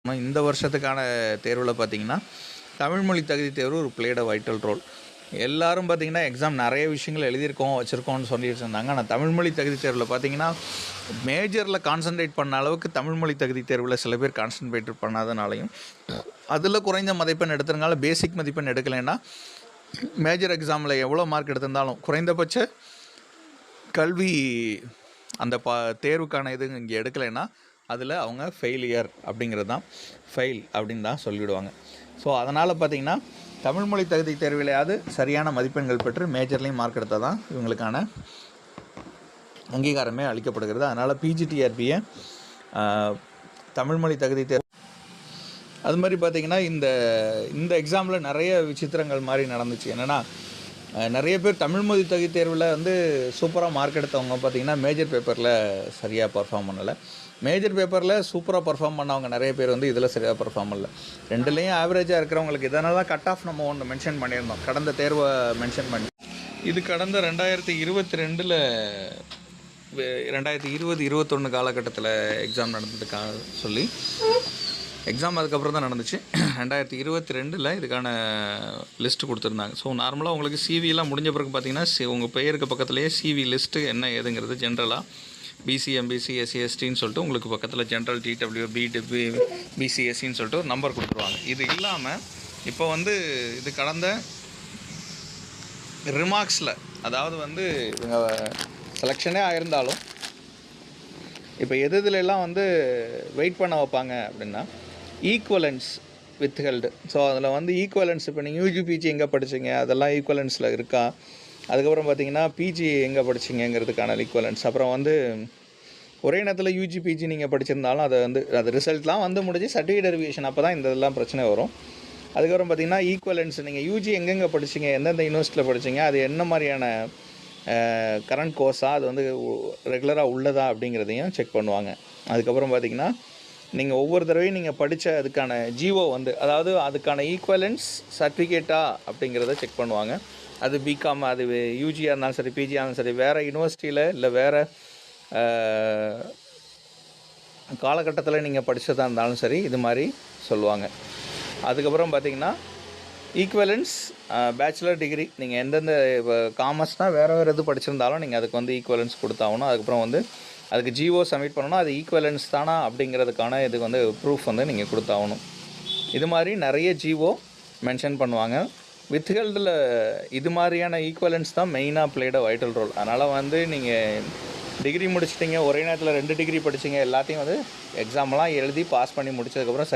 இந்த வருஷத்துக்கான தேர்வில் பார்த்தீங்கன்னா தமிழ் மொழி தகுதி தேர்வு ஒரு பிளேட் அ வைட்டல் ரோல். எல்லாரும் பார்த்தீங்கன்னா எக்ஸாம் நிறைய விஷயங்கள் எழுதியிருக்கோம் வச்சுருக்கோம்னு சொல்லிட்டு இருந்தாங்க. ஆனால் தமிழ் மொழி தகுதி தேர்வில் பார்த்தீங்கன்னா மேஜரில் கான்சன்ட்ரேட் பண்ண அளவுக்கு தமிழ் மொழி தகுதி தேர்வில் சில பேர் கான்சன்ட்ரேட் பண்ணாதனாலையும் அதில் குறைந்த மதிப்பெண் எடுத்ததுனால பேசிக் மதிப்பெண் எடுக்கலைன்னா மேஜர் எக்ஸாமில் எவ்வளோ மார்க் எடுத்திருந்தாலும் குறைந்தபட்ச கல்வி அந்த தேர்வுக்கான இது இங்கே எடுக்கலைன்னா அதில் அவங்க ஃபெயிலியர் அப்படிங்கிறது தான் ஃபெயில் அப்படின்னு தான் சொல்லிவிடுவாங்க. ஸோ அதனால் பார்த்திங்கன்னா தமிழ் மொழி தகுதி தேர்விலையாவது சரியான மதிப்பெண்கள் பெற்று மேஜர்லேயும் மார்க் எடுத்தால் தான் இவங்களுக்கான அங்கீகாரமே அளிக்கப்படுகிறது. அதனால் பிஜிடிஆர்பியை தமிழ் மொழி தகுதி தேர்வு அது மாதிரி பார்த்திங்கன்னா இந்த எக்ஸாமில் நிறைய விசித்திரங்கள் மாதிரி நடந்துச்சு. என்னென்னா நிறைய பேர் தமிழ் மொழி தகுதி தேர்வில் வந்து சூப்பராக மார்க் எடுத்தவங்க பார்த்திங்கன்னா மேஜர் பேப்பரில் சரியாக பர்ஃபார்ம் பண்ணலை. மேஜர் பேப்பரில் சூப்பராக பர்ஃபார்ம் பண்ணவங்க நிறைய பேர் வந்து இதில் சரியாக பர்ஃபார்ம் பண்ணல. ரெண்டுலேயும் ஆவரேஜாக இருக்கிறவங்களுக்கு இதனால தான் கட் ஆஃப் நம்ம ஒன்று மென்ஷன் பண்ணியிருந்தோம், கடந்த தேர்வை மென்ஷன் பண்ணி. இது கடந்த 2022 2020-21 காலகட்டத்தில் எக்ஸாம் நடந்ததுக்காக சொல்லி எக்ஸாம் அதுக்கப்புறம் தான் நடந்துச்சு. 2022 இதுக்கான லிஸ்ட்டு கொடுத்துருந்தாங்க. ஸோ நார்மலாக உங்களுக்கு சிவிலாம் முடிஞ்ச பிறகு பார்த்தீங்கன்னா உங்கள் பெயருக்கு பக்கத்துலேயே சிவி லிஸ்ட்டு என்ன ஏதுங்கிறது ஜென்ரலாக பிசி எம்பிசி எஸ்சி எஸ்டின்னு சொல்லிட்டு உங்களுக்கு பக்கத்தில் ஜென்ரல் டிடபிள்யூ பிசி எஸ்சின்னு சொல்லிட்டு ஒரு நம்பர் கொடுத்துருவாங்க. இது இல்லாமல் இப்போ வந்து இது கடந்த ரிமார்க்ஸில், அதாவது வந்து இவங்க செலெக்ஷனே ஆயிருந்தாலும் இப்போ எதுலெல்லாம் வந்து வெயிட் பண்ண வைப்பாங்க அப்படின்னா ஈக்குவலன்ஸ் வித் ஹெல்டு. ஸோ அதில் வந்து ஈக்குவலன்ஸ் இப்போ நீங்கள் யூஜி பிஜி எங்கே படிச்சிங்க அதெல்லாம் ஈக்குவலன்ஸில் இருக்கா. அதுக்கப்புறம் பார்த்தீங்கன்னா பிஜி எங்கே படிச்சிங்கிறதுக்கான ஈக்குவலன்ஸ். அப்புறம் வந்து ஒரே நேரத்தில் யூஜி பிஜி நீங்கள் படிச்சிருந்தாலும் அதை வந்து அது ரிசல்ட்லாம் வந்து முடிஞ்சு சர்டிஃபிகேட் வெரிஃபிகேஷன் அப்போ தான் இந்த இதெல்லாம் பிரச்சனை வரும். அதுக்கப்புறம் பார்த்தீங்கன்னா ஈக்குவலன்ஸ் நீங்கள் யூஜி எங்கெங்கே படிச்சிங்க, எந்தெந்த யூனிவர்சிட்டியில் படிச்சிங்க, அது என்ன மாதிரியான கரண்ட் கோர்ஸாக அது வந்து ரெகுலராக உள்ளதா அப்படிங்கிறதையும் செக் பண்ணுவாங்க. அதுக்கப்புறம் பார்த்திங்கன்னா நீங்கள் ஒவ்வொரு தடவையும் நீங்கள் படித்த அதுக்கான ஜிஓ வந்து, அதாவது அதுக்கான ஈக்குவலன்ஸ் சர்டிஃபிகேட்டா அப்படிங்கிறத செக் பண்ணுவாங்க. அது பிகாம், அது யூஜியாக இருந்தாலும் சரி பிஜியாக இருந்தாலும் சரி, வேறு யூனிவர்சிட்டியில் இல்லை வேறு காலகட்டத்தில் நீங்கள் படித்ததாக இருந்தாலும் சரி இது மாதிரி சொல்லுவாங்க. அதுக்கப்புறம் பார்த்திங்கன்னா ஈக்குவலன்ஸ் பேச்சுலர் டிகிரி நீங்கள் எந்தெந்த இப்போ காமர்ஸ்னால் வேறு எது படிச்சிருந்தாலும் நீங்கள் அதுக்கு வந்து ஈக்குவலன்ஸ் கொடுத்தாகணும். அதுக்கப்புறம் வந்து அதுக்கு ஜிஓ சப்மிட் பண்ணணும். அது ஈக்குவலன்ஸ் தானா அப்படிங்கிறதுக்கான இதுக்கு வந்து ப்ரூஃப் வந்து நீங்கள் கொடுத்தாகணும். இது மாதிரி நிறைய ஜிஓ மென்ஷன் பண்ணுவாங்க. வித் ஹெல்டில் இது மாதிரியான ஈக்குவலன்ஸ் தான் மெயினாக பிளேட் அ வைட்டல் ரோல். அதனால் வந்து நீங்கள் டிகிரி முடிச்சிட்டிங்க, ஒரே நேரத்தில் 2 டிகிரி படிச்சிங்க, எல்லாத்தையும் வந்து எக்ஸாம்லாம் எழுதி பாஸ் பண்ணி முடிச்சதுக்கப்புறம்